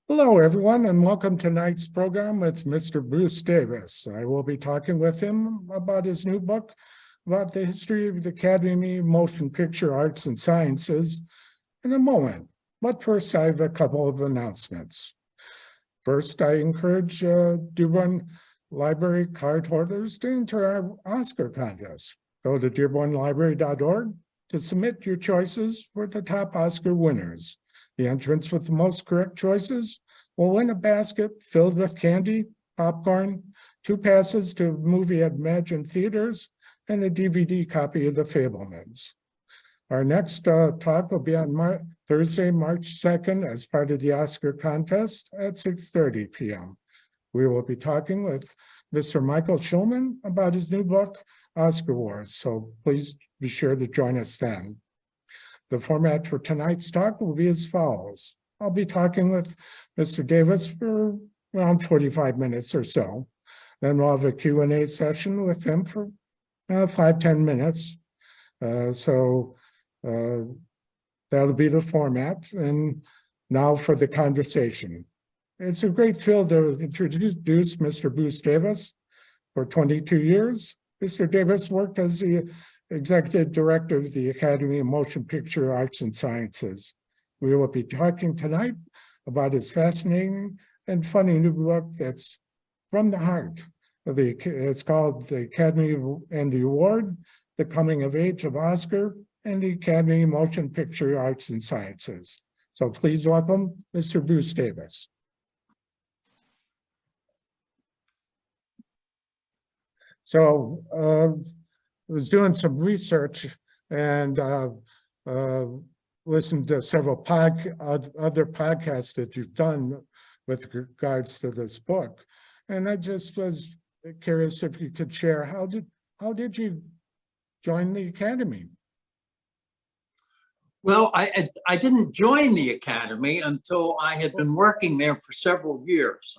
Hello, everyone, and welcome to tonight's program with Mr. Bruce Davis. I will be talking with him about his new book about the history of the Academy of Motion Picture Arts and Sciences in a moment. But first, I have a couple of announcements. First, I encourage Dearborn Library card holders to enter our Oscar contest. Go to dearbornlibrary.org to submit your choices for the top Oscar winners. The entrants with the most correct choices will win a basket filled with candy, popcorn, 2 passes to a movie at Imagine Theaters, and a DVD copy of The Fabelmans. Our next talk will be on Thursday, March 2nd, as part of the Oscar contest at 6:30 p.m. We will be talking with Mr. Michael Schulman about his new book, Oscar Wars, so please be sure to join us then. The format for tonight's talk will be as follows. I'll be talking with Mr. Davis for around 45 minutes or so. Then we'll have a Q&A session with him for 5-10 minutes. That'll be the format. And now for the conversation. It's a great thrill to introduce Mr. Bruce Davis. For 22 years, Mr. Davis worked as the Executive Director of the Academy of Motion Picture Arts and Sciences. We will be talking tonight about his fascinating and funny new book that's from the heart. It's called The Academy and the Award, The Coming of Age of Oscar, and the Academy of Motion Picture Arts and Sciences. So please welcome Mr. Bruce Davis. So I was doing some research and listened to several other podcasts that you've done with regards to this book. And I just was curious if you could share, how did you join the Academy? Well, I didn't join the Academy until I had been working there for several years.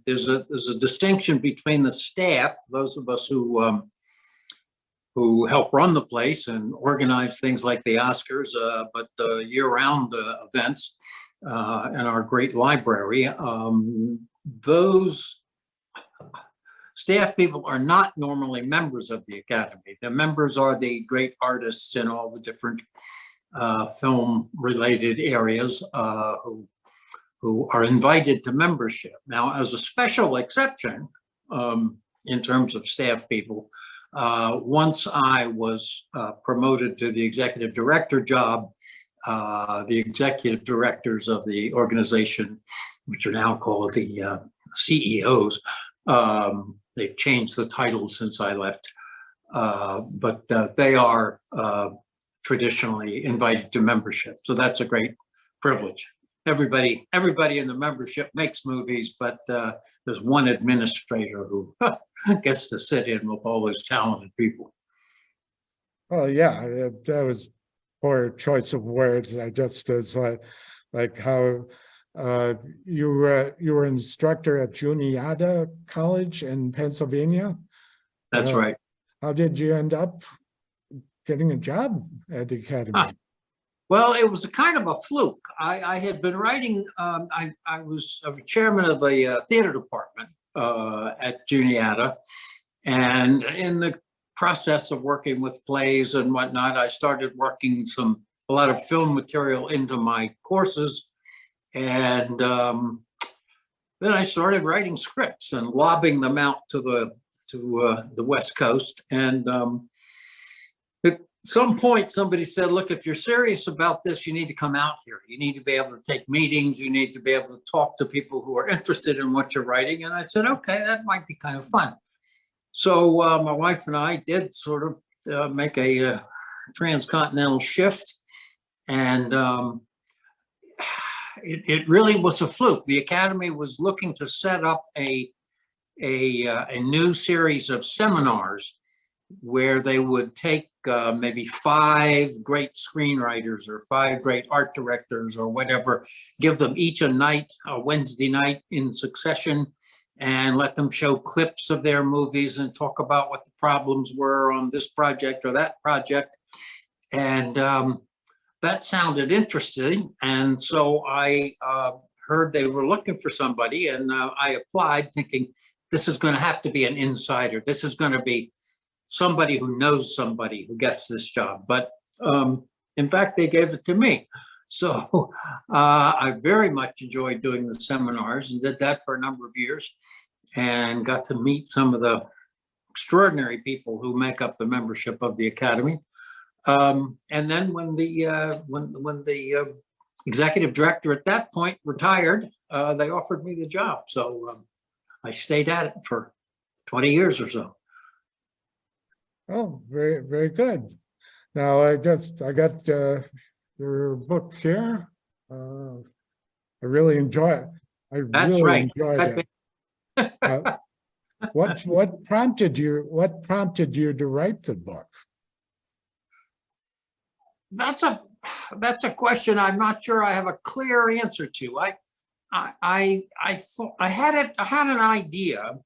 There's a distinction between the staff, those of us who help run the place and organize things like the Oscars, but the year-round events in our great library. Those staff people are not normally members of the Academy. The members are the great artists in all the different film-related areas who are invited to membership. Now, as a special exception, in terms of staff people, once I was promoted to the executive director job, the executive directors of the organization, which are now called the CEOs, they've changed the title since I left, but they are traditionally invited to membership. So that's a great privilege. Everybody in the membership makes movies, but there's one administrator who gets to sit in with all those talented people. Oh yeah, that was poor choice of words. I just was like how you were an instructor at Juniata College in Pennsylvania. That's right. How did you end up getting a job at the Academy? Well, it was a kind of a fluke. I had been writing, I was chairman of a theater department at Juniata, and in the process of working with plays and whatnot, I started working a lot of film material into my courses, and then I started writing scripts and lobbing them out to the West Coast. And at some point, somebody said, "Look, if you're serious about this, you need to come out here. You need to be able to take meetings. You need to be able to talk to people who are interested in what you're writing." And I said, "Okay, that might be kind of fun." So my wife and I did sort of make a transcontinental shift, and it really was a fluke. The Academy was looking to set up a new series of seminars where they would take maybe 5 great screenwriters or 5 great art directors or whatever, give them each a Wednesday night in succession, and let them show clips of their movies and talk about what the problems were on this project or that project. And that sounded interesting. And so I heard they were looking for somebody, and I applied thinking this is going to have to be an insider. This is going to be somebody who knows somebody who gets this job. But in fact, they gave it to me. So I very much enjoyed doing the seminars and did that for a number of years and got to meet some of the extraordinary people who make up the membership of the Academy. And then when the executive director at that point retired, they offered me the job. So I stayed at it for 20 years or so. Oh, very, very good. Now I got your book here. I really enjoy it. That's right. Enjoyed it. What prompted you to write the book? That's a question I'm not sure I have a clear answer to. I thought I had an idea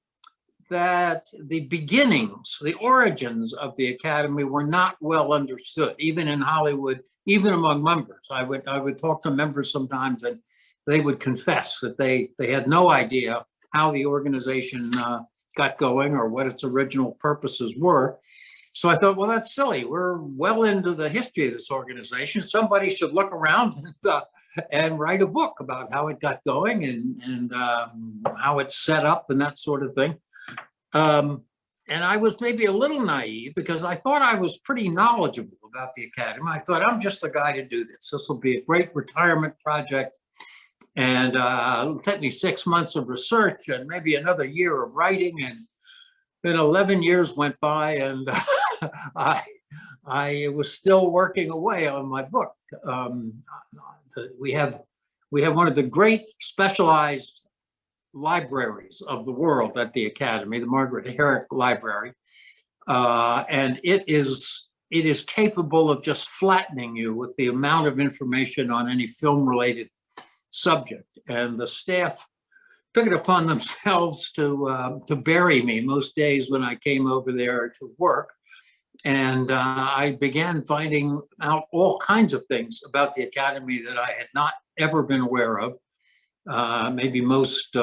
that the beginnings, the origins of the Academy were not well understood, even in Hollywood, even among members. I would talk to members sometimes, and they would confess that they had no idea how the organization got going or what its original purposes were. So I thought, well, that's silly. We're well into the history of this organization. Somebody should look around and write a book about how it got going and how it's set up and that sort of thing. And I was maybe a little naive because I thought I was pretty knowledgeable about the Academy. I thought, I'm just the guy to do this. This will be a great retirement project. And it'll take me 6 months of research and maybe another year of writing. And then 11 years went by, and I was still working away on my book. We have one of the great specialized libraries of the world at the Academy, the Margaret Herrick Library, and it is capable of just flattening you with the amount of information on any film-related subject. And the staff took it upon themselves to bury me most days when I came over there to work. And I began finding out all kinds of things about the Academy that I had not ever been aware of. Maybe most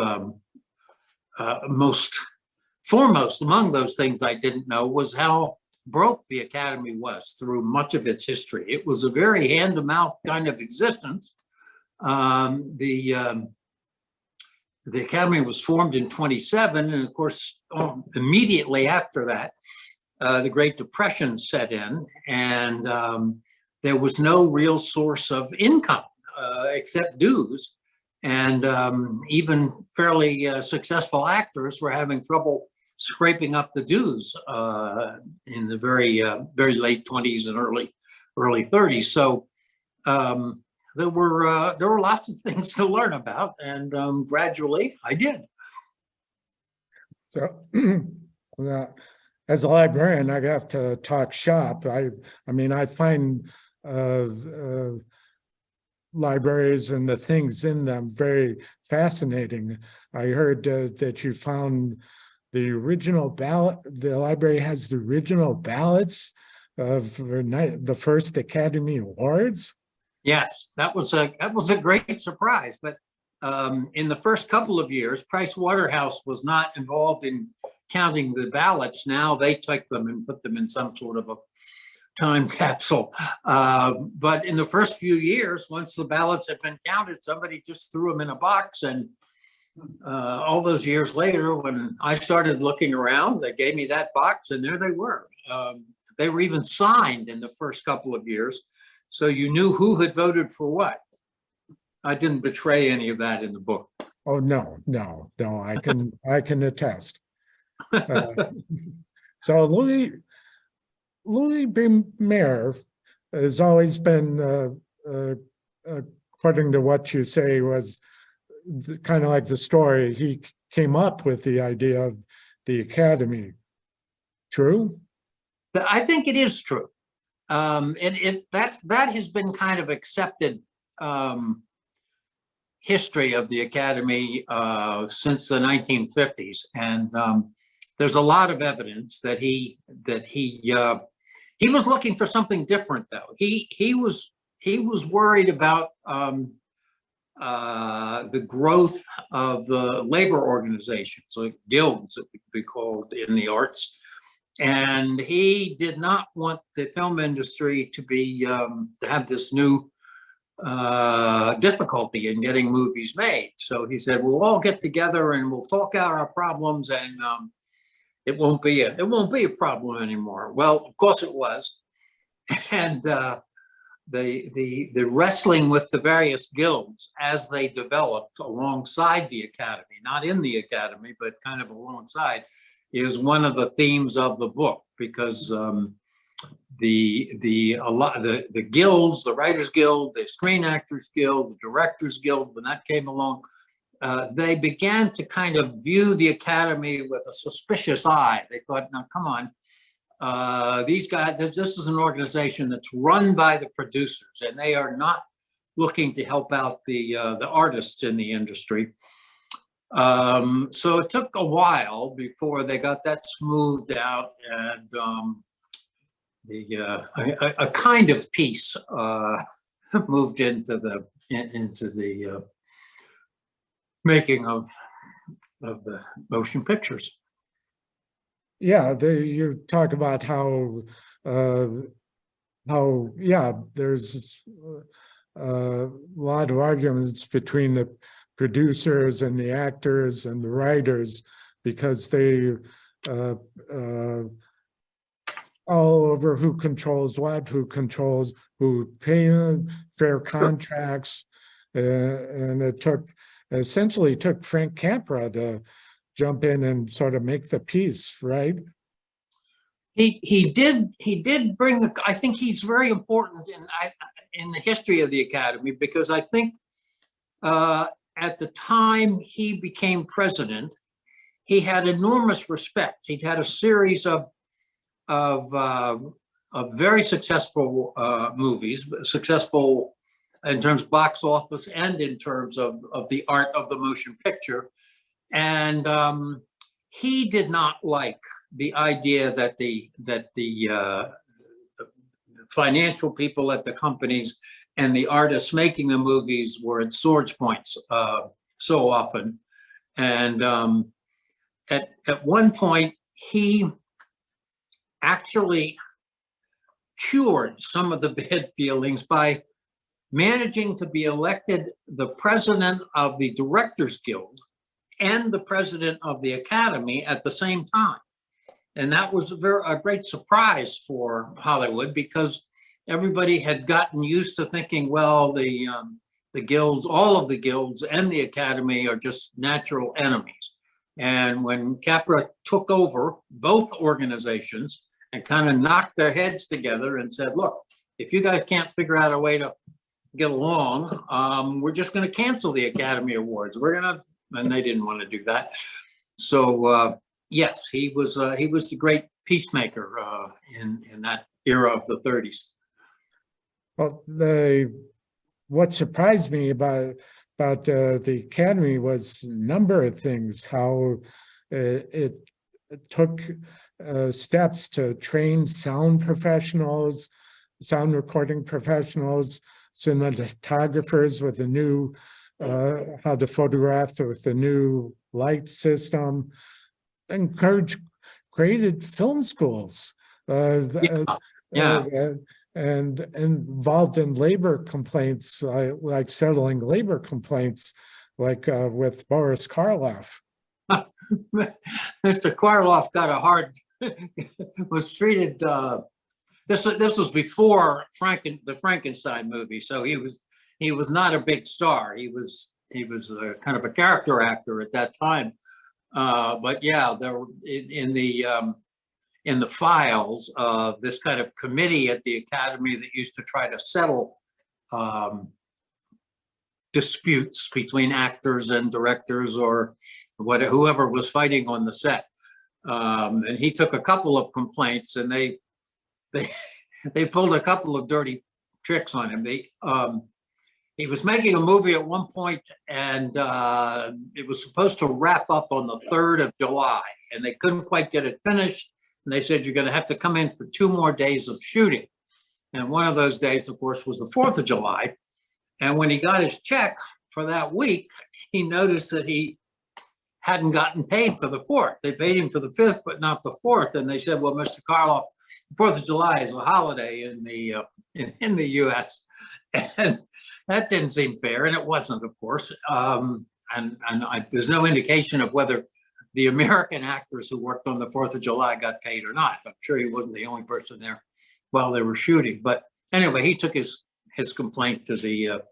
foremost among those things I didn't know was how broke the Academy was through much of its history. It was a very hand-to-mouth kind of existence. The Academy was formed in 1927, and of course, immediately after that, the Great Depression set in, and there was no real source of income except dues. And even fairly successful actors were having trouble scraping up the dues in the very late 20s and early 30s. So there were lots of things to learn about, and gradually I did. So, as a librarian, I have to talk shop. I mean, I find libraries and the things in them very fascinating. I heard that you found the original ballot. The library has the original ballots of the first Academy Awards. Yes, that was a great surprise. But in the first couple of years, Price Waterhouse was not involved in counting the ballots. Now they take them and put them in some sort of a time capsule. But in the first few years, once the ballots had been counted, somebody just threw them in a box. And all those years later, when I started looking around, they gave me that box, and there they were. They were even signed in the first couple of years, so you knew who had voted for what. I didn't betray any of that in the book. Oh, no, I can attest. So Louis B. Mayer has always been, according to what you say, was kind of like the story. He came up with the idea of the Academy. True? I think it is true. That has been kind of accepted history of the Academy since the 1950s, and there's a lot of evidence that he was looking for something different. Though he was worried about the growth of the labor organizations, like guilds, it would be called in the arts. And he did not want the film industry to be to have this new difficulty in getting movies made. So he said, we'll all get together and we'll talk out our problems, and it won't be a problem anymore. Well, of course it was. And the wrestling with the various guilds as they developed alongside the academy, not in the academy, but kind of alongside, is one of the themes of the book, because the guilds, the Writers Guild, the Screen Actors Guild, the Directors Guild, when that came along, they began to kind of view the academy with a suspicious eye. They thought, now come on, these guys, this is an organization that's run by the producers, and they are not looking to help out the artists in the industry. So it took a while before they got that smoothed out, and a kind of peace moved into the making of the motion pictures. Yeah, you talk about how yeah, there's a lot of arguments between the producers and the actors and the writers, because they all over who controls what, who pay fair contracts, and it essentially took Frank Capra to jump in and sort of make the peace, right? He did bring. I think he's very important in the history of the Academy, because I think at the time he became president, he had enormous respect. He'd had a series of very successful movies, successful in terms of box office and in terms of the art of the motion picture. And he did not like the idea that the financial people at the companies and the artists making the movies were at swords points so often. And at one point, he actually cured some of the bad feelings by managing to be elected the president of the Directors Guild and the president of the Academy at the same time. And that was a great surprise for Hollywood, because everybody had gotten used to thinking, well, the guilds, all of the guilds and the Academy are just natural enemies. And when Capra took over both organizations and kind of knocked their heads together and said, look, if you guys can't figure out a way to get along, we're just going to cancel the Academy Awards. And they didn't want to do that. So yes, he was the great peacemaker in that era of the 30s. Well, what surprised me about the Academy was a number of things. How it took steps to train sound professionals, sound recording professionals, cinematographers with a new how to photograph with the new light system, created film schools, and involved in labor complaints, like settling labor complaints, like with Boris Karloff. Mr. Karloff got a hard, was treated, this was before the Frankenstein movie, so he was not a big star. He was a kind of a character actor at that time. But yeah, there were in the files of this kind of committee at the Academy that used to try to settle disputes between actors and directors, or whoever was fighting on the set. And he took a couple of complaints, and they pulled a couple of dirty tricks on him. He was making a movie at one point, and it was supposed to wrap up on the 3rd of July, and they couldn't quite get it finished. And they said, you're going to have to come in for 2 more days of shooting. And one of those days, of course, was the 4th of July. And when he got his check for that week, he noticed that he hadn't gotten paid for the 4th. They paid him for the 5th, but not the 4th. And they said, well, Mr. Karloff, 4th of July is a holiday in the US. And that didn't seem fair. And it wasn't, of course. There's no indication of whether the American actors who worked on the 4th of July got paid or not. I'm sure he wasn't the only person there while they were shooting. But anyway, he took his complaint to the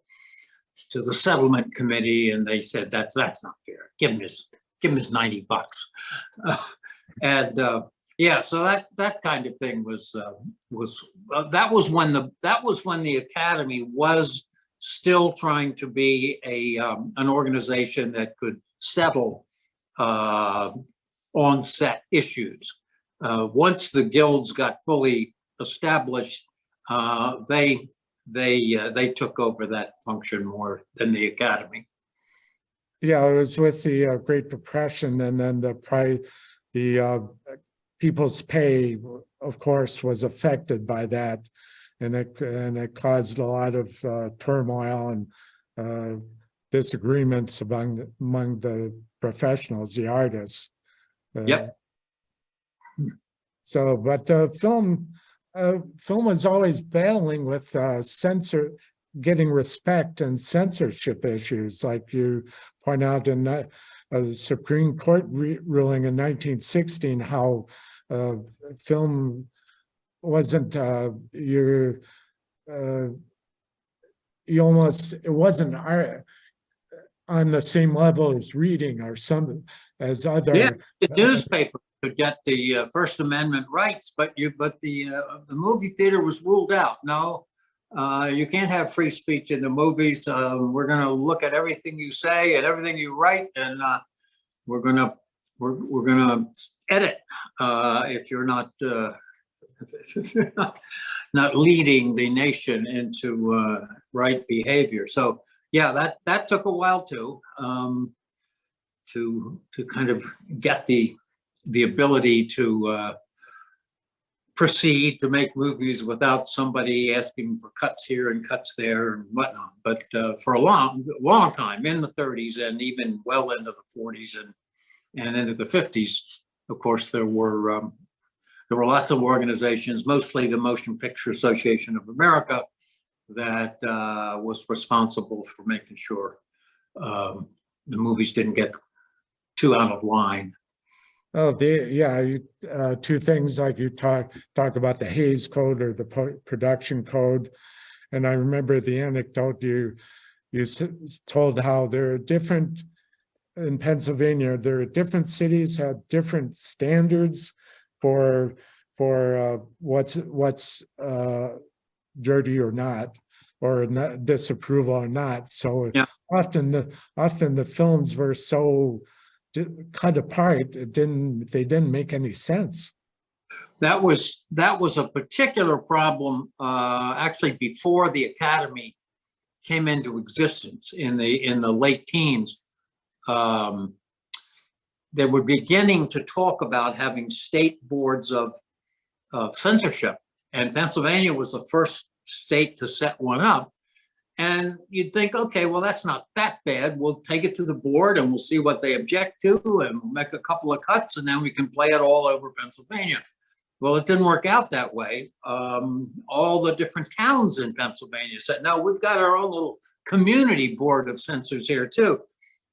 settlement committee, and they said that's not fair. Give him his $90. Yeah, so that kind of thing was that was when the Academy was still trying to be an organization that could settle on-set issues. Once the guilds got fully established, they took over that function more than the Academy. Yeah, it was with the Great Depression, and then the people's pay, of course, was affected by that, and it caused a lot of turmoil and disagreements among the professionals, the artists. Yep. So, but film was always battling with getting respect and censorship issues, like you point out in a Supreme Court ruling in 1916, how film wasn't it wasn't on the same level as reading or as other. Yeah, the newspaper could get the First Amendment rights, but the movie theater was ruled out. No, you can't have free speech in the movies. We're going to look at everything you say and everything you write, and we're going to edit if you're not not leading the nation into right behavior. So yeah, that took a while to kind of get the ability to proceed to make movies without somebody asking for cuts here and cuts there and whatnot. But for a long time, in the 30s and even well into the 40s and into the 50s, of course, there were lots of organizations, mostly the Motion Picture Association of America, that was responsible for making sure the movies didn't get too out of line. Oh, two things, like you talk about the Hays Code or the production code, and I remember the anecdote you told how there are different in Pennsylvania. There are different cities have different standards for what's dirty or not, or not, disapproval or not. So yeah. often the films were so cut apart, they didn't make any sense. That was a particular problem actually before the Academy came into existence in the late teens. They were beginning to talk about having state boards of censorship, and Pennsylvania was the first state to set one up. And you'd think, okay, well, that's not that bad. We'll take it to the board and we'll see what they object to, and we'll make a couple of cuts, and then we can play it all over Pennsylvania. Well, it didn't work out that way. All the different towns in Pennsylvania said, no, we've got our own little community board of censors here too.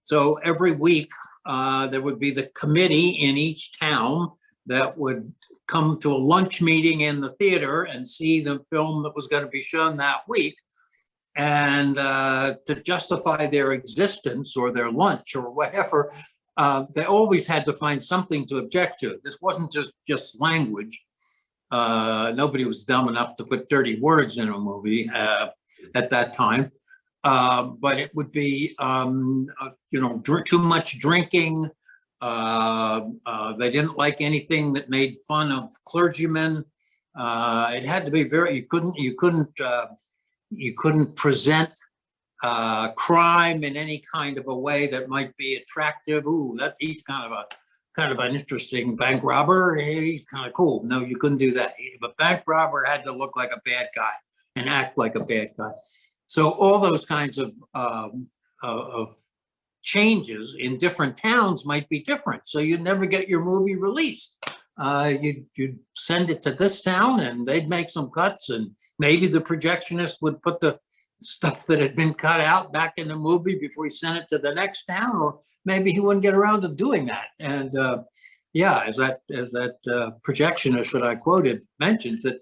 So every week there would be the committee in each town that would come to a lunch meeting in the theater and see the film that was going to be shown that week. And to justify their existence or their lunch or whatever, they always had to find something to object to. This wasn't just language. Nobody was dumb enough to put dirty words in a movie at that time. But it would be, too much drinking. They didn't like anything that made fun of clergymen. It had to be very. You couldn't present crime in any kind of a way that might be attractive. Ooh, he's kind of an interesting bank robber. He's kind of cool. No, you couldn't do that. But bank robber had to look like a bad guy and act like a bad guy. So all those kinds of of changes in different towns might be different. So you'd never get your movie released. You'd send it to this town and they'd make some cuts, and maybe the projectionist would put the stuff that had been cut out back in the movie before he sent it to the next town, or maybe he wouldn't get around to doing that. And yeah, as that projectionist that I quoted mentions, that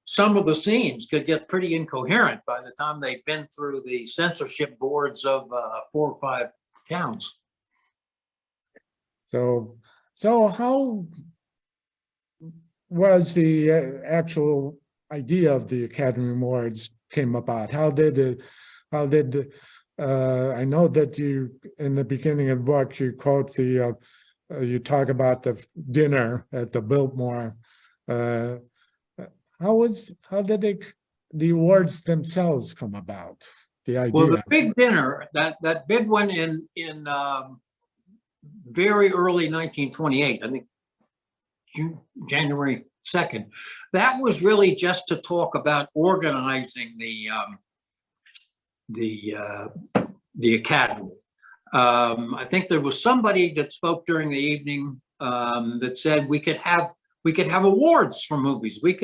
some of the scenes could get pretty incoherent by the time they've been through the censorship boards of 4 or 5 towns. So how was the actual idea of the Academy Awards came about? I know that you, in the beginning of the book, you quote you talk about the dinner at the Biltmore. How did the awards themselves come about? The idea. Well, the big dinner, that big one in very early 1928, I think January 2nd, that was really just to talk about organizing the Academy. I think there was somebody that spoke during the evening that said we could have awards for movies. We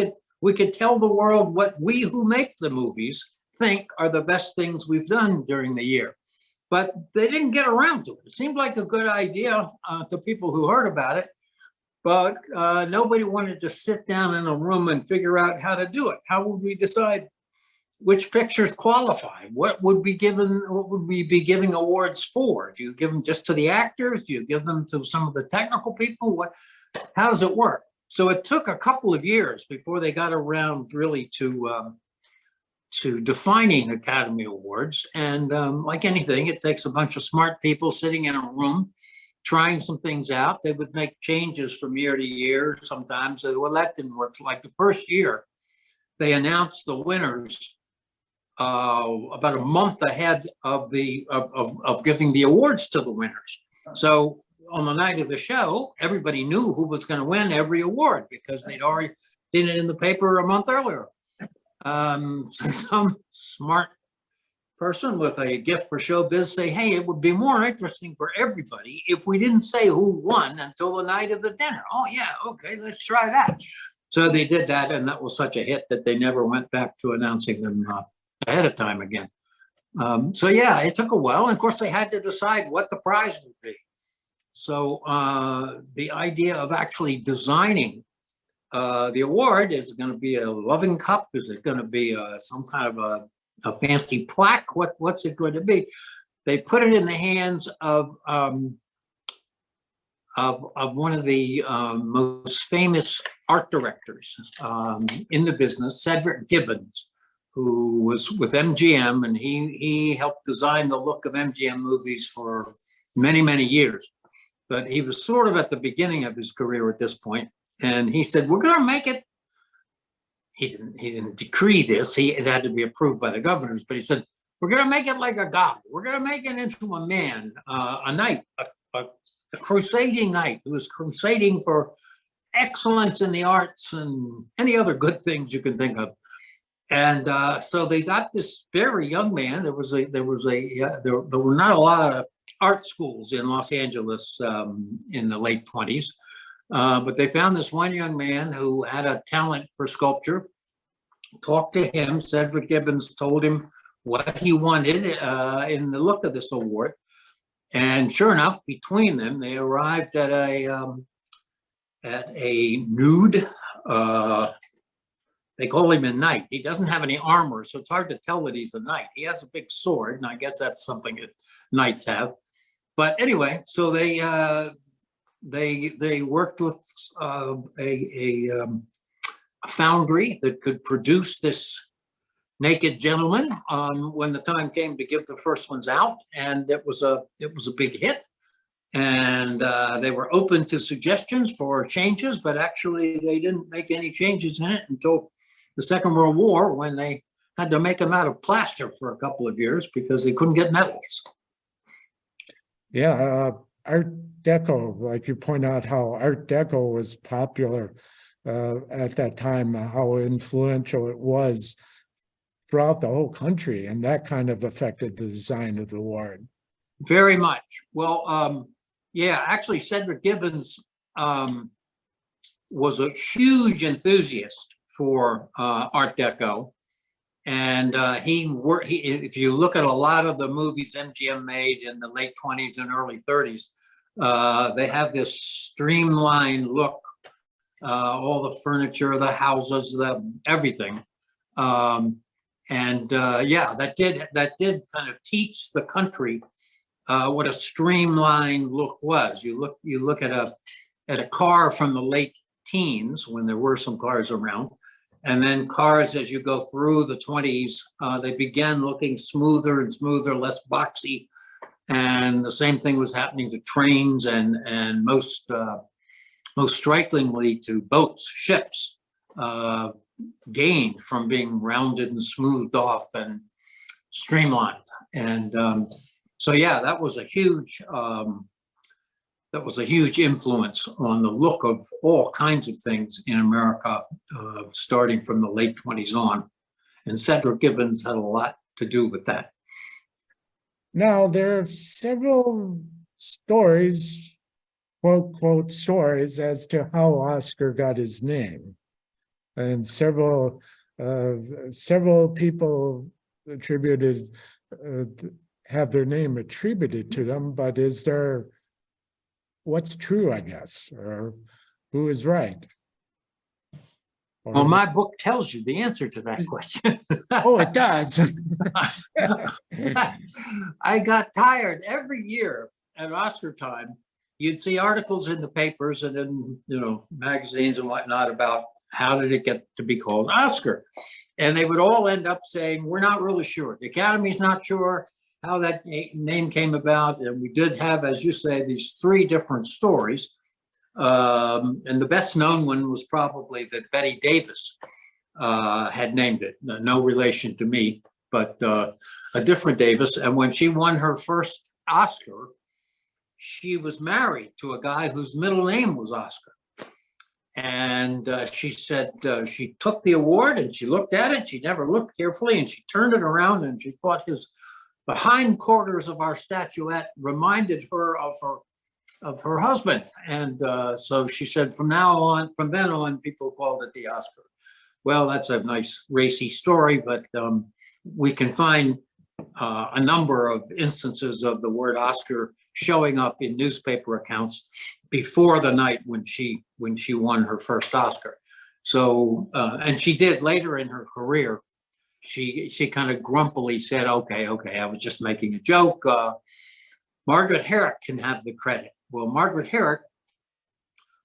could tell the world what we who make the movies think are the best things we've done during the year. But they didn't get around to it. It seemed like a good idea to people who heard about it, but nobody wanted to sit down in a room and figure out how to do it. How would we decide which pictures qualify? What would we be giving awards for? Do you give them just to the actors? Do you give them to some of the technical people? How does it work? So it took a couple of years before they got around really to defining Academy Awards. And like anything, it takes a bunch of smart people sitting in a room, trying some things out. They would make changes from year to year. Sometimes they would let them work. Like the first year, they announced the winners about a month ahead of giving the awards to the winners. So on the night of the show, everybody knew who was going to win every award because they'd already seen it in the paper a month earlier. So some smart person with a gift for showbiz say, hey, it would be more interesting for everybody if we didn't say who won until the night of the dinner. Oh yeah, okay, let's try that. So they did that, and that was such a hit that they never went back to announcing them ahead of time again. So yeah, it took a while. And of course, they had to decide what the prize would be. So the idea of actually designing the award, is it going to be a loving cup? Is it going to be some kind of a fancy plaque? What's it going to be? They put it in the hands of one of the most famous art directors in the business, Cedric Gibbons, who was with MGM, and he helped design the look of MGM movies for many, many years. But he was sort of at the beginning of his career at this point. And he said, we're going to make it. He didn't decree this. It had to be approved by the governors. But he said, we're going to make it like a god. We're going to make it into a man, a knight, a crusading knight who is crusading for excellence in the arts and any other good things you can think of. And so they got this very young man. There were not a lot of art schools in Los Angeles in the late 20s. But they found this one young man who had a talent for sculpture, talked to him. Cedric Gibbons told him what he wanted in the look of this award. And sure enough, between them, they arrived at a nude, they call him a knight. He doesn't have any armor, so it's hard to tell that he's a knight. He has a big sword, and I guess that's something that knights have. But anyway, so they worked with a foundry that could produce this naked gentleman when the time came to give the first ones out, and it was a big hit. And they were open to suggestions for changes, but actually they didn't make any changes in it until the Second World War, when they had to make them out of plaster for a couple of years because they couldn't get metals. Yeah, Art Deco, like you point out how Art Deco was popular at that time, how influential it was throughout the whole country, and that kind of affected the design of the award. Very much. Well, yeah, actually Cedric Gibbons was a huge enthusiast for Art Deco. And if you look at a lot of the movies MGM made in the late 20s and early 30s, they have this streamlined look, all the furniture, the houses, everything. Yeah, that did kind of teach the country what a streamlined look was. You look at a car from the late teens, when there were some cars around, and then cars, as you go through the 20s, they began looking smoother and smoother, less boxy. And the same thing was happening to trains and most strikingly to boats, ships, gained from being rounded and smoothed off and streamlined. And so, yeah, that was a huge influence on the look of all kinds of things in America, starting from the late 20s on. And Cedric Gibbons had a lot to do with that. Now, there are several stories, quote, stories as to how Oscar got his name. And several people attributed, have their name attributed to them, but is there, what's true, I guess, or who is right? Well, my book tells you the answer to that question. Oh, it does. I got tired every year at Oscar time. You'd see articles in the papers and in magazines and whatnot about how did it get to be called Oscar, and they would all end up saying, "We're not really sure. The Academy's not sure how that name came about." And we did have, as you say, these three different stories. And the best known one was probably that Betty Davis had named it. No relation to me, but a different Davis. And when she won her first Oscar, she was married to a guy whose middle name was Oscar. And she said she took the award and she looked at it. She never looked carefully, and she turned it around and she thought the hindquarters of our statuette reminded her of her husband. And so she said, from then on, people called it the Oscar. Well, that's a nice racy story, but we can find a number of instances of the word Oscar showing up in newspaper accounts before the night when she won her first Oscar. So, and she did later in her career, she kind of grumpily said, okay, I was just making a joke. Margaret Herrick can have the credit. Well, Margaret Herrick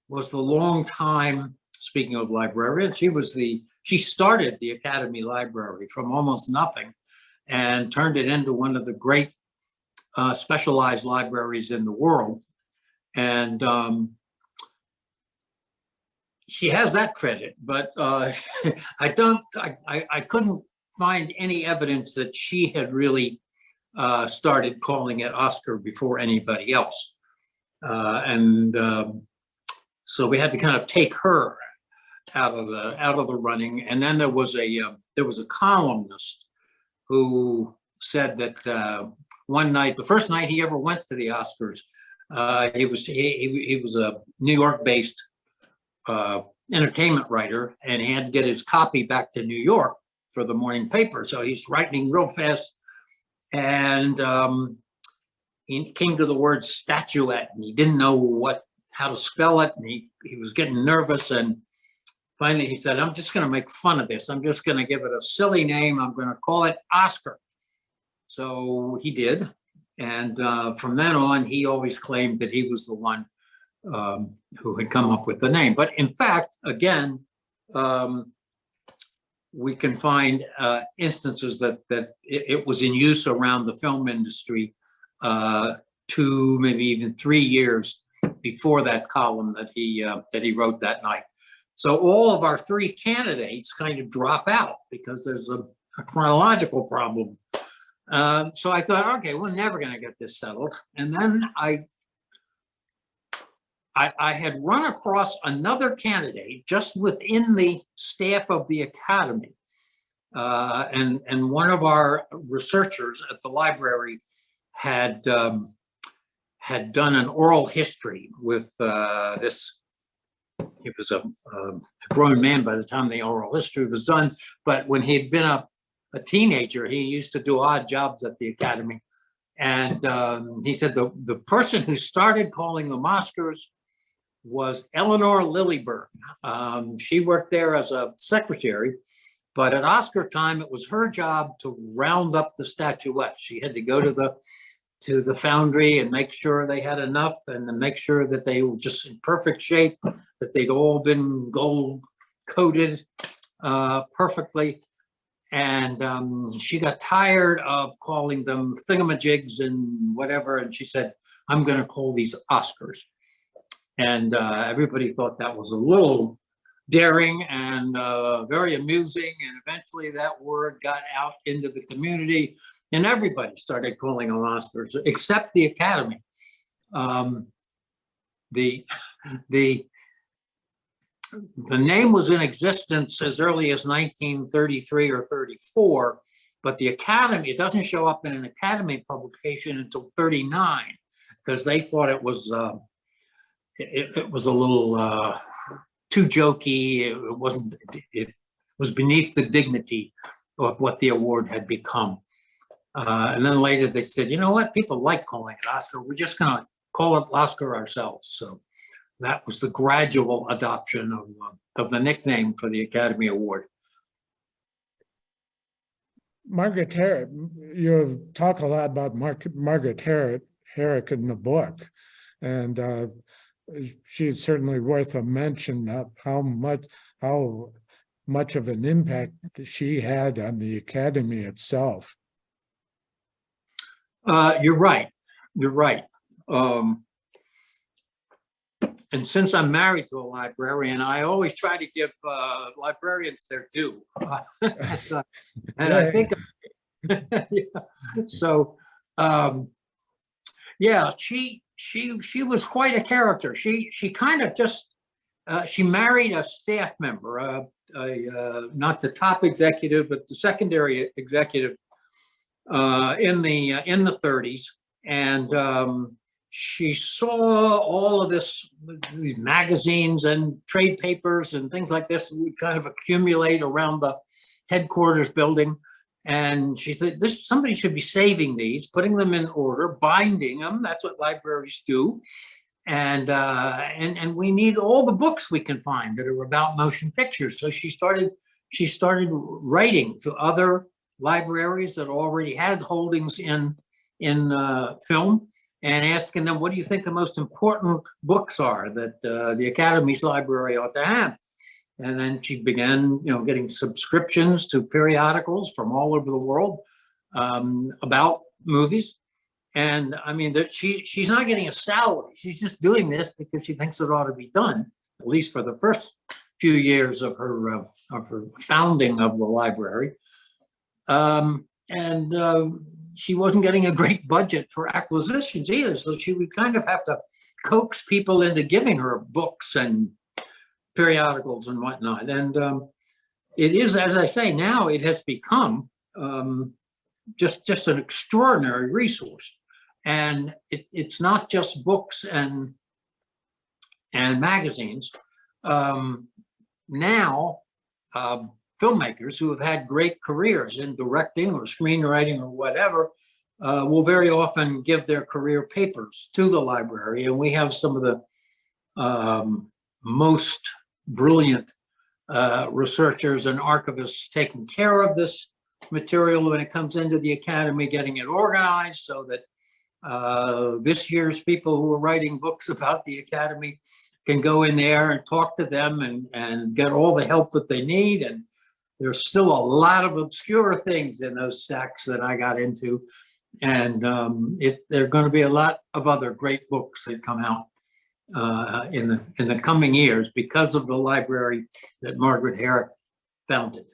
was the long time, speaking of librarian, she started the Academy Library from almost nothing and turned it into one of the great specialized libraries in the world. And she has that credit, but I couldn't find any evidence that she had really started calling it Oscar before anybody else. So we had to kind of take her out of the running. And then there was a columnist who said that one night, the first night he ever went to the Oscars, he was a New York-based entertainment writer, and he had to get his copy back to New York for the morning paper. So he's writing real fast, and he came to the word statuette, and he didn't know how to spell it, and he was getting nervous, and finally he said, I'm just going to make fun of this. I'm just going to give it a silly name. I'm going to call it Oscar. So he did, and from then on, he always claimed that he was the one who had come up with the name. But in fact, again, we can find instances that it was in use around the film industry 2, maybe even 3 years before that column that he wrote that night. So all of our 3 candidates kind of drop out because there's a chronological problem. So I thought, okay, we're never going to get this settled. And then I had run across another candidate just within the staff of the Academy And one of our researchers at the library had done an oral history with this. He was a grown man by the time the oral history was done, but when he had been a teenager, he used to do odd jobs at the Academy. And he said the person who started calling them Oscars was Eleanor Lillyburn. She worked there as a secretary, but at Oscar time, it was her job to round up the statuettes. She had to go to the foundry and make sure they had enough, and to make sure that they were just in perfect shape, that they'd all been gold coated perfectly. And she got tired of calling them thingamajigs and whatever, and she said, I'm going to call these Oscars. And everybody thought that was a little daring and very amusing. And eventually that word got out into the community, and everybody started calling them Oscars, except the Academy. The name was in existence as early as 1933 or 34, but the Academy, it doesn't show up in an Academy publication until 39, because they thought it was it was a little too jokey. It was beneath the dignity of what the award had become. And then later they said, you know what, people like calling it Oscar. We're just going to call it Oscar ourselves. So that was the gradual adoption of the nickname for the Academy Award. Margaret Herrick, you talk a lot about Margaret Herrick in the book, and she's certainly worth a mention of how much of an impact she had on the Academy itself. You're right. You're right. And since I'm married to a librarian, I always try to give librarians their due. And I think, yeah. So, yeah, she was quite a character. She kind of just, she married a staff member, not the top executive, but the secondary executive in the 30s. And she saw all of these magazines and trade papers and things like this would kind of accumulate around the headquarters building. And she said, somebody should be saving these, putting them in order, binding them. That's what libraries do. And we need all the books we can find that are about motion pictures. So she started writing to other libraries that already had holdings in film, and asking them, what do you think the most important books are that the Academy's library ought to have? And then she began, getting subscriptions to periodicals from all over the world about movies. And I mean, she's not getting a salary. She's just doing this because she thinks it ought to be done, at least for the first few years of her founding of the library. She wasn't getting a great budget for acquisitions either. So she would kind of have to coax people into giving her books and periodicals and whatnot. And it is, as I say, now it has become just an extraordinary resource. And it's not just books and magazines. Now, filmmakers who have had great careers in directing or screenwriting or whatever will very often give their career papers to the library. And we have some of the most brilliant researchers and archivists taking care of this material when it comes into the Academy, getting it organized so that this year's people who are writing books about the Academy can go in there and talk to them and get all the help that they need. And there's still a lot of obscure things in those stacks that I got into. And there are going to be a lot of other great books that come out in the coming years because of the library that Margaret Herrick founded.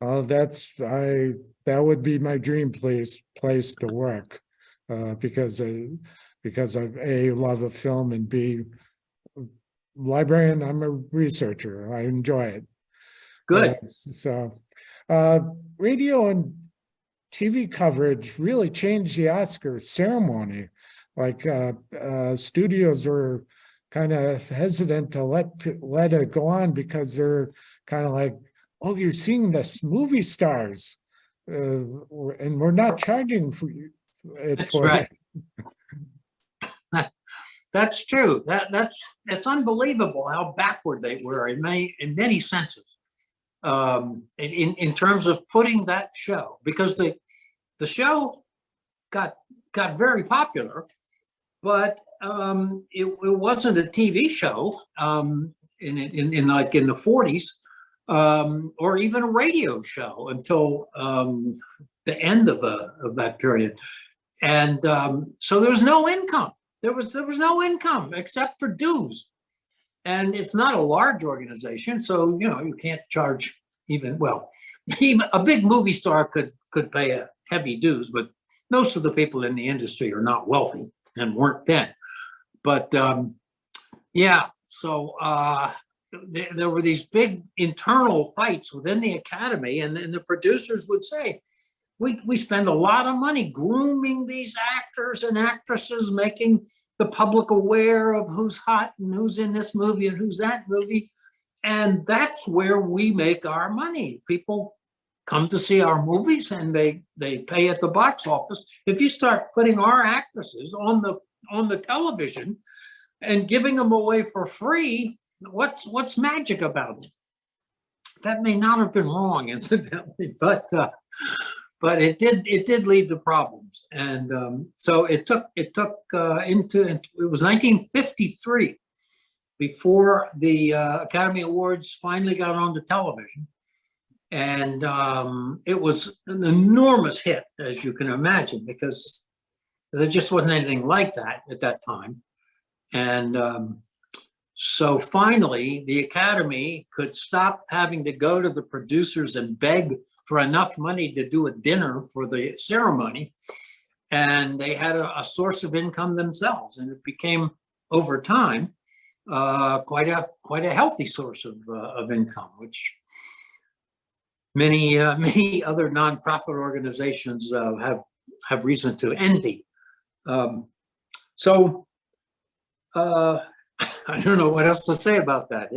Oh, that would be my dream place to work, because of A, love of film, and B, librarian. I'm a researcher. I enjoy it. Good. So Radio and TV coverage really changed the Oscar ceremony. Like studios were kind of hesitant to let it go on because they're kind of like, oh, you're seeing this movie stars, and we're not charging for it. That's for right. That's true. It's unbelievable how backward they were in many senses. In terms of putting that show, because the show got very popular, but it wasn't a TV show in like in the 40s, or even a radio show until the end of that period. And so there was no income. There was no income except for dues. And it's not a large organization, so you can't charge even a big movie star could pay a heavy dues, but most of the people in the industry are not wealthy and weren't then. But yeah, so there were these big internal fights within the Academy, and the producers would say, we spend a lot of money grooming these actors and actresses, making the public aware of who's hot and who's in this movie and who's that movie. And that's where we make our money. People come to see our movies and they pay at the box office. If you start putting our actresses on the television and giving them away for free, what's magic about it? That may not have been wrong, incidentally, but it did lead to problems. And so it took into, it was 1953 before the Academy Awards finally got onto television. And it was an enormous hit, as you can imagine, because there just wasn't anything like that at that time. And so finally, the Academy could stop having to go to the producers and beg for enough money to do a dinner for the ceremony. And they had a source of income themselves. And it became, over time, quite a healthy source of income, which many other nonprofit organizations have reason to envy. So I don't know what else to say about that.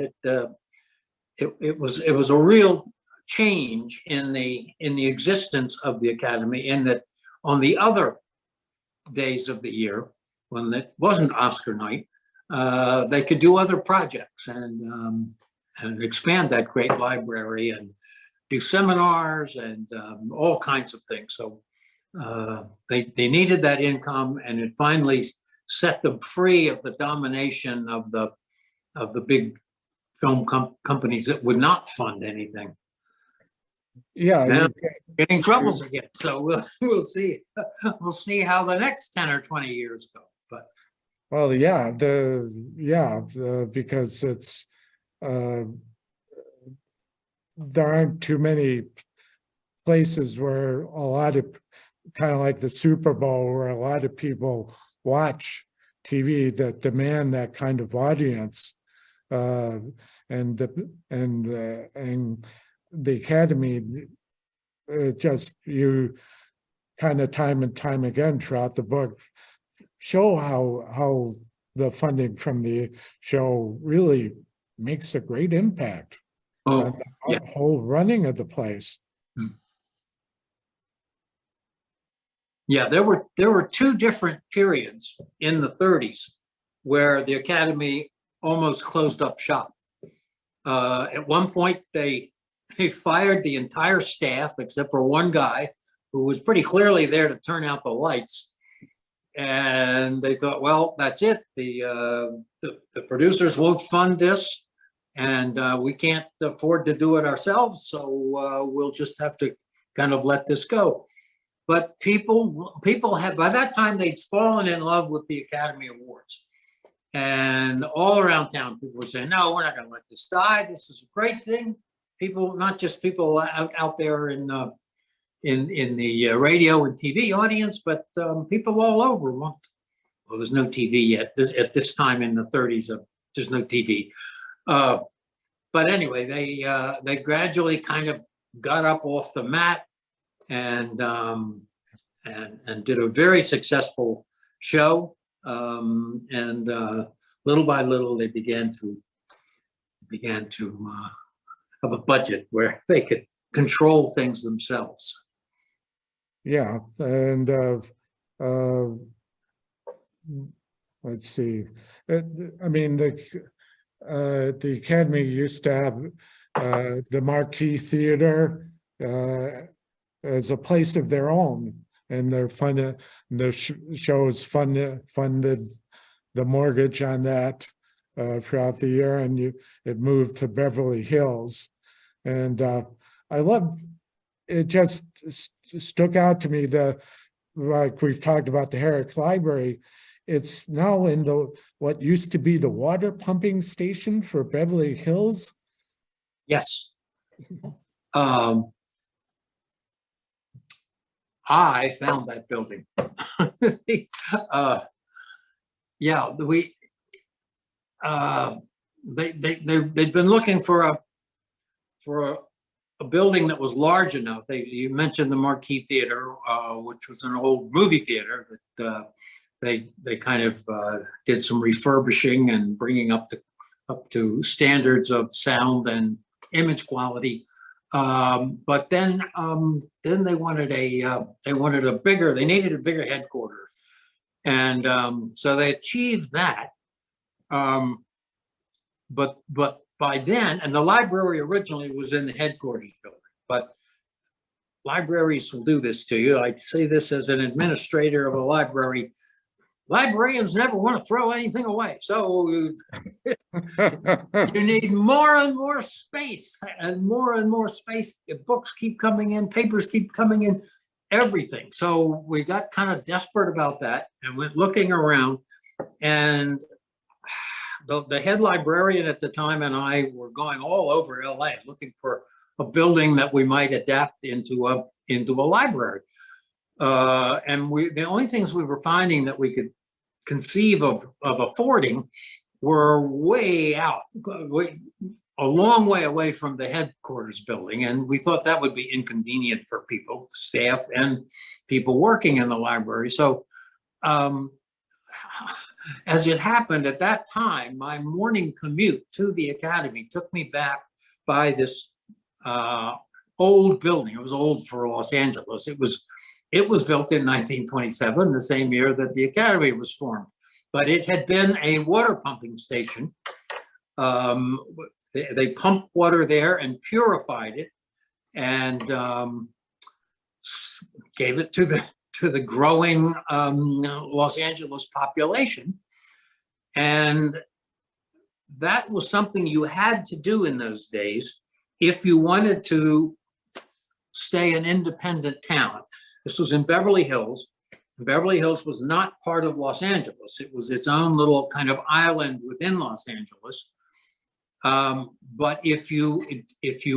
It was a real change in the existence of the Academy, in that on the other days of the year when it wasn't Oscar night, they could do other projects and expand that great library and do seminars and all kinds of things. So they needed that income, and it finally set them free of the domination of the big film companies that would not fund anything. Yeah, now, getting troubles again. So we'll see. We'll see how the next 10 or 20 years go. But well, yeah, because it's there aren't too many places where a lot of, kind of like the Super Bowl, where a lot of people watch TV that demand that kind of audience, and the Academy, just, you kind of time and time again throughout the book show how the funding from the show really makes a great impact on the whole running of the place. Yeah, there were two different periods in the 30s where the Academy almost closed up shop. At one point, they fired the entire staff except for one guy who was pretty clearly there to turn out the lights. And they thought, well, that's it. The producers won't fund this, and we can't afford to do it ourselves. So we'll just have to kind of let this go. But people have, by that time, they'd fallen in love with the Academy Awards. And all around town, people were saying, no, we're not going to let this die. This is a great thing. People, not just people out there in the radio and TV audience, but people all over. Well, there's no TV yet. At this time in the 30s, there's no TV. But anyway, they gradually kind of got up off the mat and did a very successful show. Little by little, they began to have a budget where they could control things themselves. Yeah, and let's see. I mean, the Academy used to have the Marquee Theater as a place of their own, and their shows funded the mortgage on that throughout the year, and it moved to Beverly Hills. And I love it. Just stuck out to me like we've talked about the Herrick Library. It's now in what used to be the water pumping station for Beverly Hills. Yes. I found that building. Yeah, they've been looking for a building that was large enough. You mentioned the Marquee Theater, which was an old movie theater that they kind of did some refurbishing and bringing up to standards of sound and image quality. But then they wanted they needed a bigger headquarters, and so they achieved that. But by then, and the library originally was in the headquarters building, but libraries will do this to you. I say this as an administrator of a library. Librarians never want to throw anything away. So you need more and more space, and more space. Books keep coming in, papers keep coming in, everything. So we got kind of desperate about that and went looking around, and the head librarian at the time and I were going all over LA looking for a building that we might adapt into a library. And the only things we were finding that we could conceive of affording were way out, a long way away from the headquarters building. And we thought that would be inconvenient for people, staff and people working in the library. So as it happened at that time, my morning commute to the Academy took me back by this old building. It was old for Los Angeles. It was built in 1927, the same year that the Academy was formed. But it had been a water pumping station. They pumped water there and purified it, and gave it to the growing Los Angeles population. And that was something you had to do in those days if you wanted to stay an independent town. This was in Beverly Hills. Beverly Hills was not part of Los Angeles. It was its own little kind of island within Los Angeles. But if you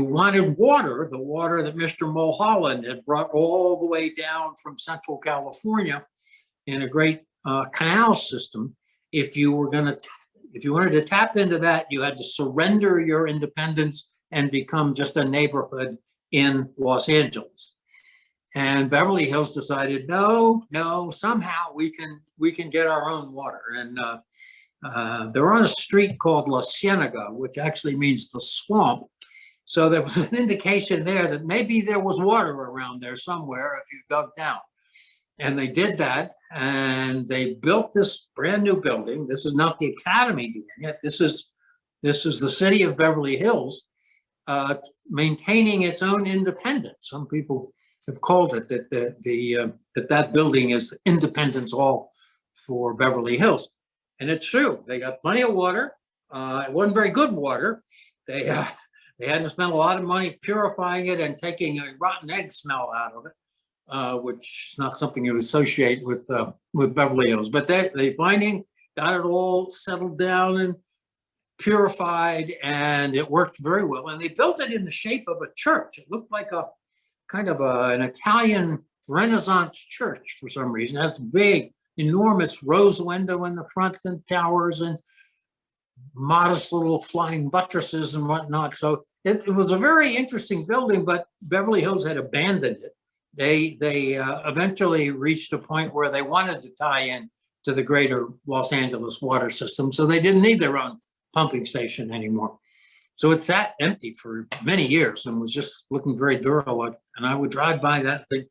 wanted water, the water that Mr. Mulholland had brought all the way down from Central California in a great canal system, if you wanted to tap into that, you had to surrender your independence and become just a neighborhood in Los Angeles. And Beverly Hills decided, no, somehow we can get our own water. And they're on a street called La Cienega, which actually means the swamp. So there was an indication there that maybe there was water around there somewhere if you dug down. And they did that, and they built this brand new building. This is not the Academy doing it. This is the city of Beverly Hills maintaining its own independence. Some people have called it that building is Independence Hall for Beverly Hills. And it's true. They got plenty of water. It wasn't very good water. They had to spend a lot of money purifying it and taking a rotten egg smell out of it, which is not something you associate with Beverly Hills. But they finally got it all settled down and purified, and it worked very well. And they built it in the shape of a church. It looked like a kind of an Italian Renaissance church for some reason. It has big, enormous rose window in the front and towers and modest little flying buttresses and whatnot. So it was a very interesting building, but Beverly Hills had abandoned it. They eventually reached a point where they wanted to tie in to the greater Los Angeles water system, so they didn't need their own pumping station anymore. So it sat empty for many years and was just looking very derelict. And I would drive by that and think,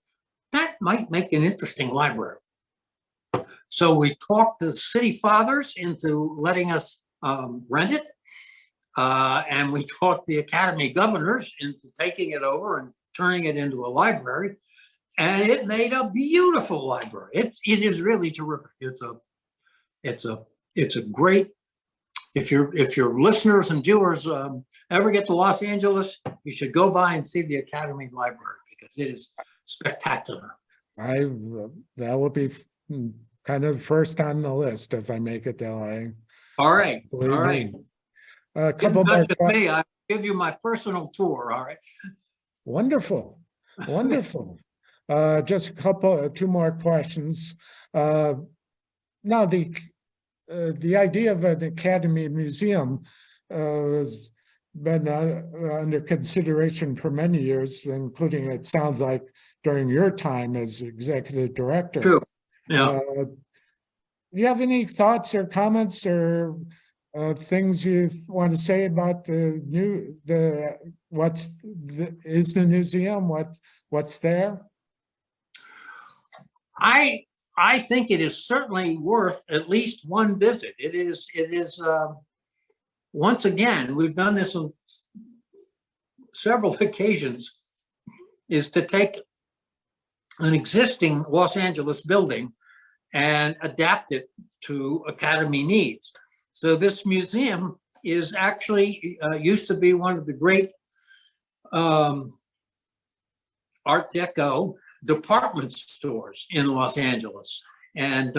that might make an interesting library. So we talked the city fathers into letting us rent it. And we talked the academy governors into taking it over and turning it into a library. And it made a beautiful library. It is really terrific. It's a great, if your listeners and viewers ever get to Los Angeles, you should go by and see the Academy Library because it is spectacular. That will be kind of first on the list if I make it to LA. All right, Believe all right. me. A Get in couple more touch with me. I'll give you my personal tour. All right. Wonderful, wonderful. Just two more questions. Now the idea of an Academy Museum has been under consideration for many years, including, it sounds like, during your time as executive director. True. Yeah. Do you have any thoughts or comments or things you want to say about the museum? What's there? I think it is certainly worth at least one visit. It is once again, we've done this on several occasions, is to take an existing Los Angeles building and adapt it to Academy needs. So this museum is actually used to be one of the great Art Deco department stores in Los Angeles. And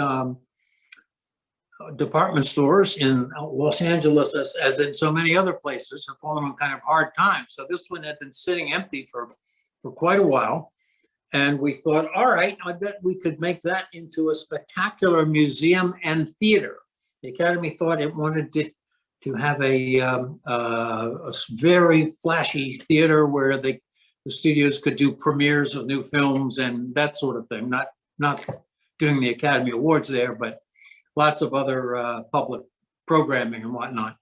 department stores in Los Angeles, as in so many other places, have fallen on kind of hard times. So this one had been sitting empty for quite a while. And we thought, all right, I bet we could make that into a spectacular museum and theater. The Academy thought it wanted to have a very flashy theater where the studios could do premieres of new films and that sort of thing. Not doing the Academy Awards there, but lots of other public programming and whatnot.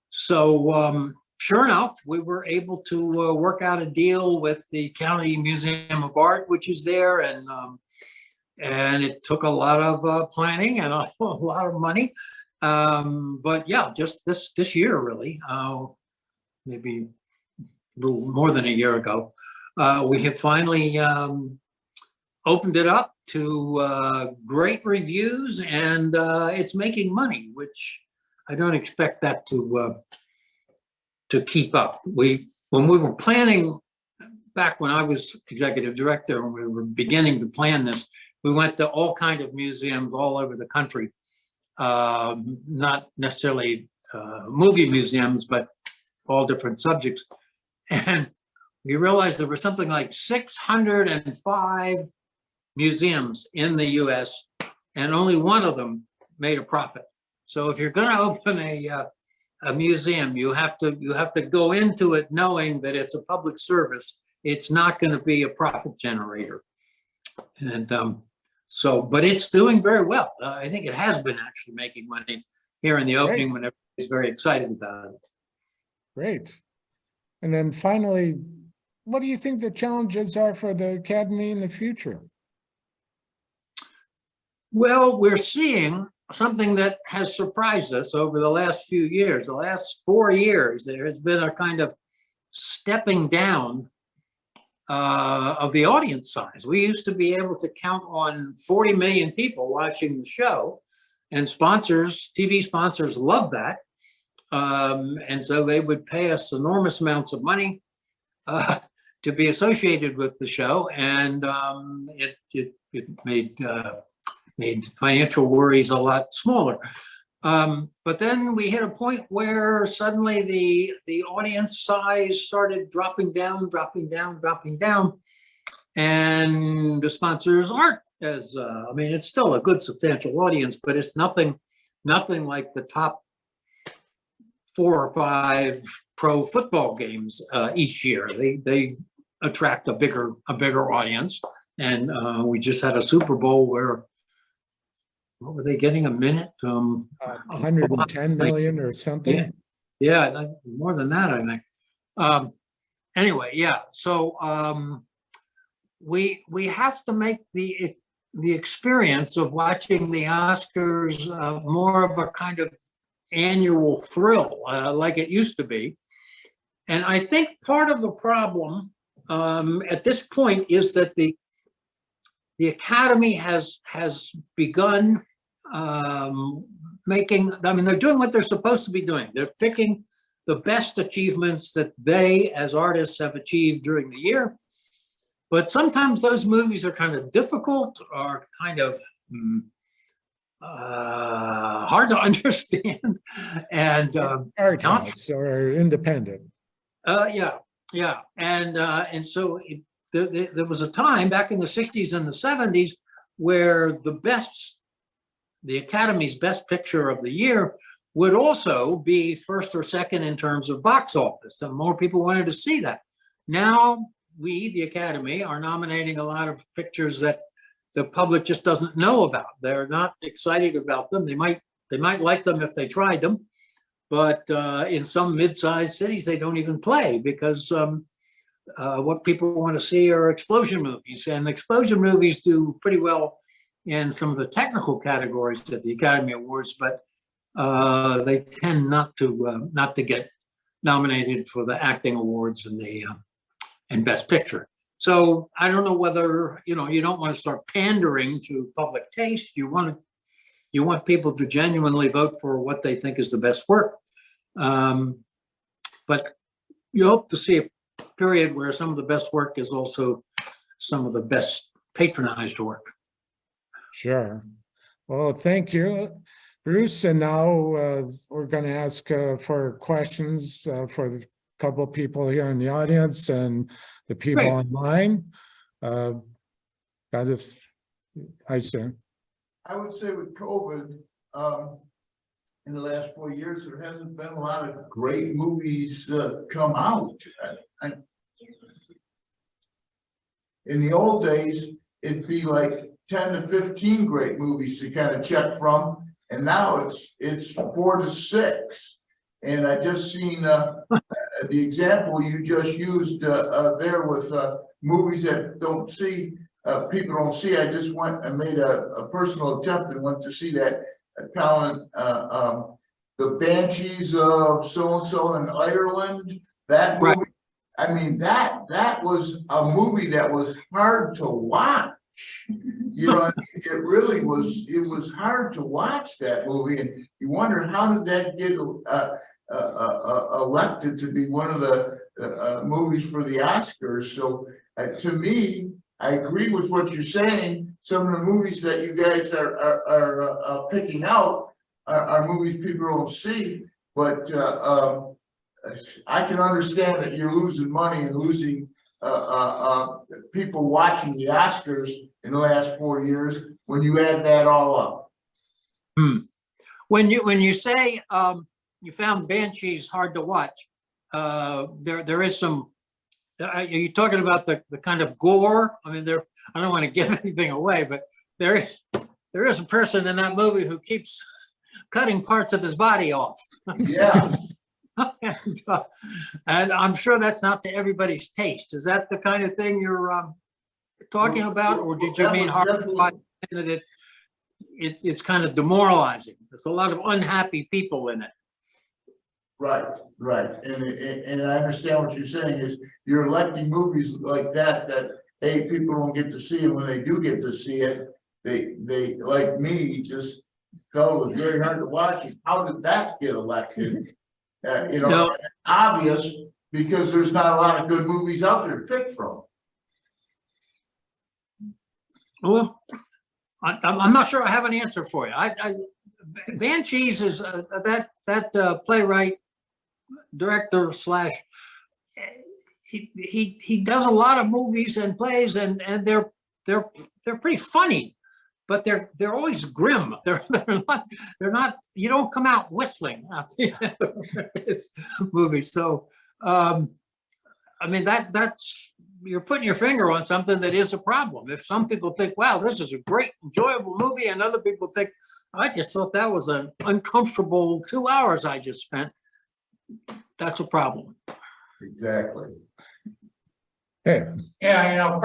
So sure enough, we were able to work out a deal with the County Museum of Art, which is there, and it took a lot of planning and a lot of money. But yeah, just this year, really, maybe a little more than a year ago, we have finally opened it up to great reviews, and it's making money, which I don't expect that to keep up. When we were planning, back when I was executive director, and we were beginning to plan this, we went to all kinds of museums all over the country, not necessarily movie museums, but all different subjects. And we realized there were something like 605 museums in the US, and only one of them made a profit. So if you're going to open a museum, you have to go into it knowing that it's a public service. It's not going to be a profit generator. And but it's doing very well. I think it has been actually making money here in the opening when everybody's very excited about it. Great. And then finally, what do you think the challenges are for the Academy in the future? Well, we're seeing something that has surprised us over the last few years. The last 4 years, there has been a kind of stepping down of the audience size. We used to be able to count on 40 million people watching the show, and sponsors, TV sponsors, love that. And so they would pay us enormous amounts of money to be associated with the show, and it made financial worries a lot smaller. But then we hit a point where suddenly the audience size started dropping down, and the sponsors aren't as, I mean, it's still a good substantial audience, but it's nothing like the top 4 or 5 pro football games each year. They attract a bigger audience. And we just had a Super Bowl where, what were they getting a minute? 110 million or something. Yeah, more than that, I think. Anyway, yeah. So we have to make the experience of watching the Oscars more of a kind of annual thrill, like it used to be. And I think part of the problem at this point is that the Academy has begun making, I mean, they're doing what they're supposed to be doing. They're picking the best achievements that they as artists have achieved during the year. But sometimes those movies are kind of difficult or kind of hard to understand. And Art house or independent. Yeah. And so there was a time back in the 60s and the 70s where the Academy's best picture of the year would also be first or second in terms of box office. And more people wanted to see that. Now we, the Academy, are nominating a lot of pictures that the public just doesn't know about. They're not excited about them. They might like them if they tried them, but in some mid-sized cities, they don't even play because what people want to see are explosion movies, and explosion movies do pretty well in some of the technical categories at the Academy Awards, but they tend not to get nominated for the acting awards and Best Picture. So I don't know whether you don't want to start pandering to public taste. You want people to genuinely vote for what they think is the best work, but you hope to see a period where some of the best work is also some of the best patronized work. Sure. Well, thank you, Bruce. And now we're going to ask for questions for the couple of people here in the audience and the people online. Hi, sir. I would say with COVID, in the last 4 years, there hasn't been a lot of great movies come out. In the old days, it'd be like 10 to 15 great movies to kind of check from, and now it's 4 to 6. And I just seen the example you just used there with movies that people don't see. I just went and made a personal attempt and went to see that talent, the Banshees of so-and-so in Ireland, that movie. Right. I mean, that was a movie that was hard to watch. It really was. It was hard to watch that movie, and you wonder how did that get elected to be one of the movies for the Oscars. So to me, I agree with what you're saying. Some of the movies that you guys are picking out are movies people don't see, but I can understand that you're losing money and losing people watching the Oscars in the last 4 years when you add that all up. When you say you found Banshees hard to watch, there is some. Are you talking about the kind of gore? I mean, I don't want to give anything away, but there is a person in that movie who keeps cutting parts of his body off. Yeah. And I'm sure that's not to everybody's taste. Is that the kind of thing you're talking about, or did you mean hard to watch that it's kind of demoralizing? There's a lot of unhappy people in it. Right. And I understand what you're saying is you're electing movies like that hey, people don't get to see, and when they do get to see it, they like me just felt it was very hard to watch. How did that get elected? No. Obvious, because there's not a lot of good movies out there to pick from. Well, I'm not sure I have an answer for you. Banshees is that playwright, director / he does a lot of movies and plays, and they're pretty funny, but they're always grim. They're not. You don't come out whistling after this movie. So I mean, that's, you're putting your finger on something that is a problem. If some people think, wow, this is a great, enjoyable movie, and other people think, I just thought that was an uncomfortable 2 hours I just spent, that's a problem. Exactly. Hey, Yeah,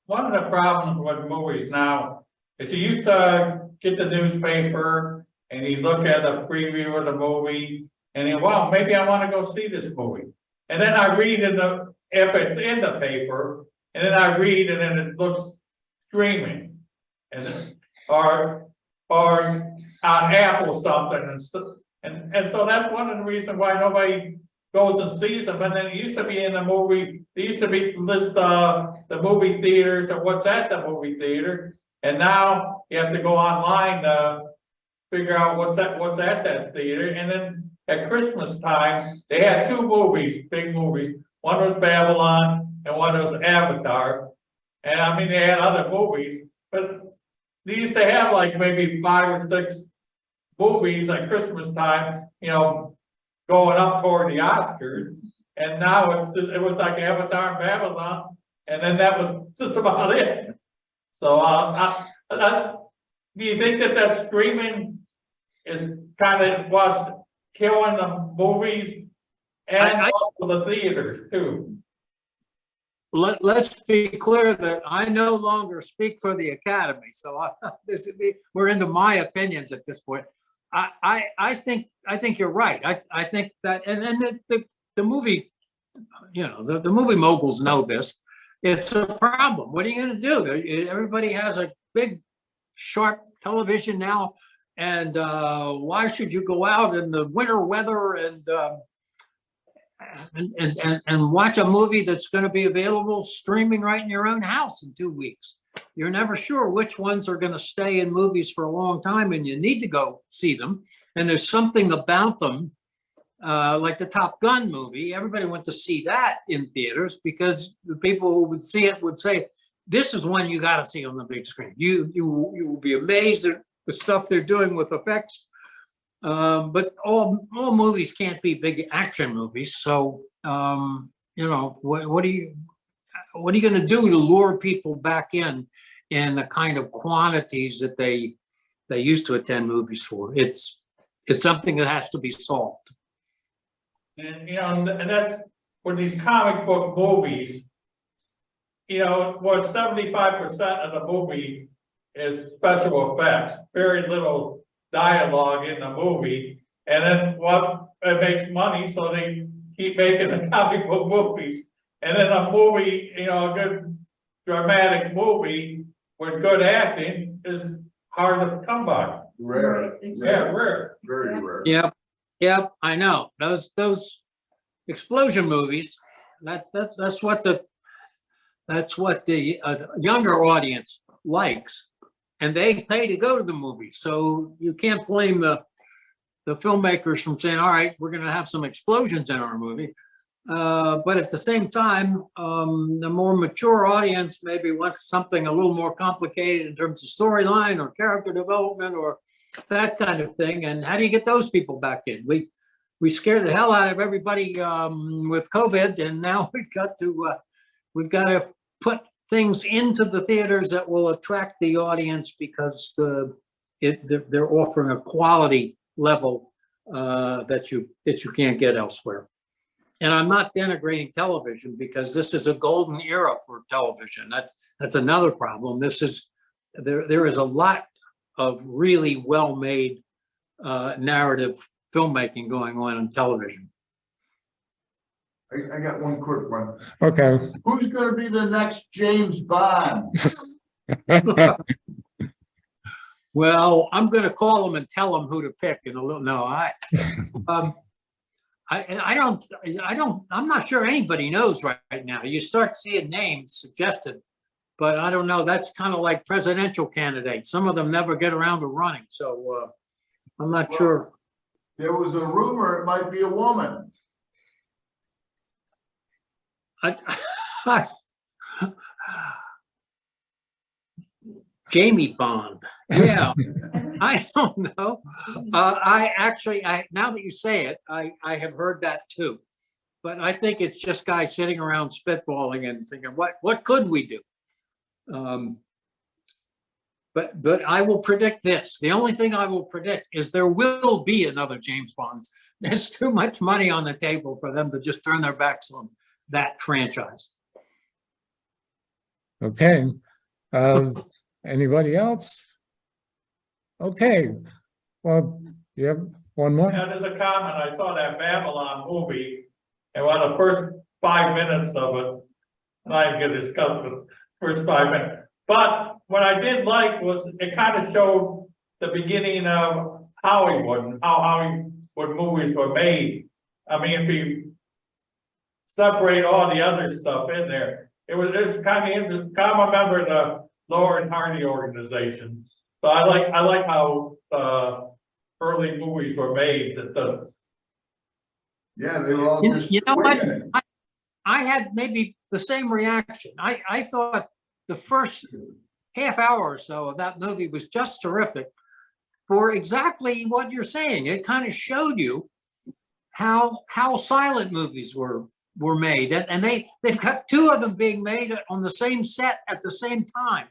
one of the problems with movies now is you used to get the newspaper and you look at a preview of the movie and you, well, maybe I want to go see this movie. And then I read if it's in the paper, and then I read and then it looks streaming. Or on Apple something and so that's one of the reasons why nobody goes and sees them. And then it used to be in the movie, they used to be list the movie theaters or what's at the movie theater. And now you have to go online to figure out what's at that theater. And then at Christmas time, they had two movies, big movies. One was Babylon and one was Avatar. And I mean, they had other movies, but they used to have like maybe 5 or 6 movies at Christmas time, going up toward the Oscars. And now it was like Avatar and Babylon, and then that was just about it. So, do you think that streaming is kind of what's killing the movies and also the theaters too? Let's be clear that I no longer speak for the Academy, so we're into my opinions at this point. I think you're right. I think that, and then the movie, the movie moguls know this. It's a problem. What are you going to do? Everybody has a big, sharp television now, and why should you go out in the winter weather and watch a movie that's going to be available streaming right in your own house in 2 weeks? You're never sure which ones are going to stay in movies for a long time, and you need to go see them. And there's something about them, like the Top Gun movie. Everybody went to see that in theaters because the people who would see it would say, this is one you got to see on the big screen. You will be amazed at the stuff they're doing with effects. But all movies can't be big action movies. So, what are you going to do to lure people back in the kind of quantities that they used to attend movies for? It's something that has to be solved. And and that's with these comic book movies. 75% of the movie is special effects. Very little dialogue in the movie, and then it makes money, so they keep making the comic book movies. And then a movie, a good dramatic movie with good acting is hard to come by. Rare. Yeah, rare. Very rare. Yep, I know. Those explosion movies, that's what the younger audience likes, and they pay to go to the movies. So you can't blame the filmmakers from saying, all right, we're going to have some explosions in our movie. But at the same time, the more mature audience maybe wants something a little more complicated in terms of storyline or character development or that kind of thing. And how do you get those people back in? We scared the hell out of everybody with COVID, and now we've got to put things into the theaters that will attract the audience because they're offering a quality level that you can't get elsewhere. And I'm not denigrating television because this is a golden era for television. That's another problem. There is a lot of really well-made narrative filmmaking going on television. I got one quick one. okay. Who's going to be the next James Bond? Well, I'm going to call them and tell them who to pick in a little. No, I'm not sure anybody knows right now. You start seeing names suggested, but I don't know. That's kind of like presidential candidates. Some of them never get around to running. So I'm not sure. There was a rumor it might be a woman. Jamie Bond. Yeah, I don't know. Now that you say it, I have heard that too. but I think it's just guys sitting around spitballing and thinking, what could we do? But I will predict this. The only thing I will predict is there will be another James Bond. There's too much money on the table for them to just turn their backs on that franchise. Okay. Anybody else? Okay. Well, you have one more? Yeah, there's a comment, I saw that Babylon movie, and one of the first 5 minutes of it, and I'm gonna discuss the first 5 minutes. But what I did like was it kind of showed the beginning of Hollywood and how Hollywood movies were made. I mean, if you separate all the other stuff in there, it was kind of interesting. I'm a member of the Lower and Hardy organization, so I like how early movies were made. Yeah, they were all just. You know what? winging it. I had maybe the same reaction. I thought the first half hour or so of that movie was just terrific for exactly what you're saying. It kind of showed you how silent movies were made, and they've got two of them being made on the same set at the same time,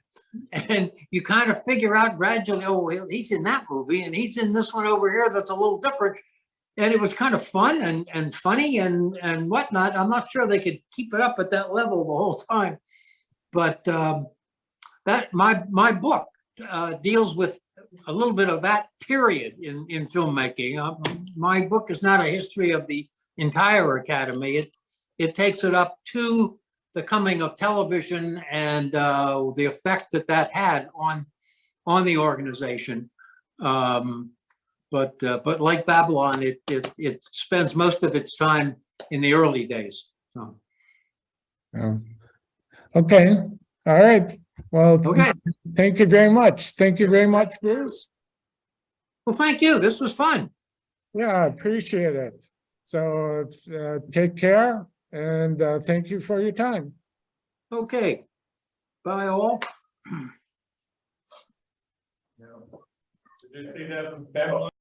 and you kind of figure out gradually, oh, he's in that movie and he's in this one over here that's a little different. And it was kind of fun and funny and whatnot. I'm not sure they could keep it up at that level the whole time, but that my book deals with a little bit of that period in filmmaking. My book is not a history of the entire Academy. It takes it up to the coming of television and the effect that had on the organization. But like Babylon, it spends most of its time in the early days. So. Okay. All right. Well, Okay. Thank you very much. Thank you very much, Bruce. Well, thank you. This was fun. Yeah, I appreciate it. So take care and thank you for your time. Okay. Bye all. Did you see that?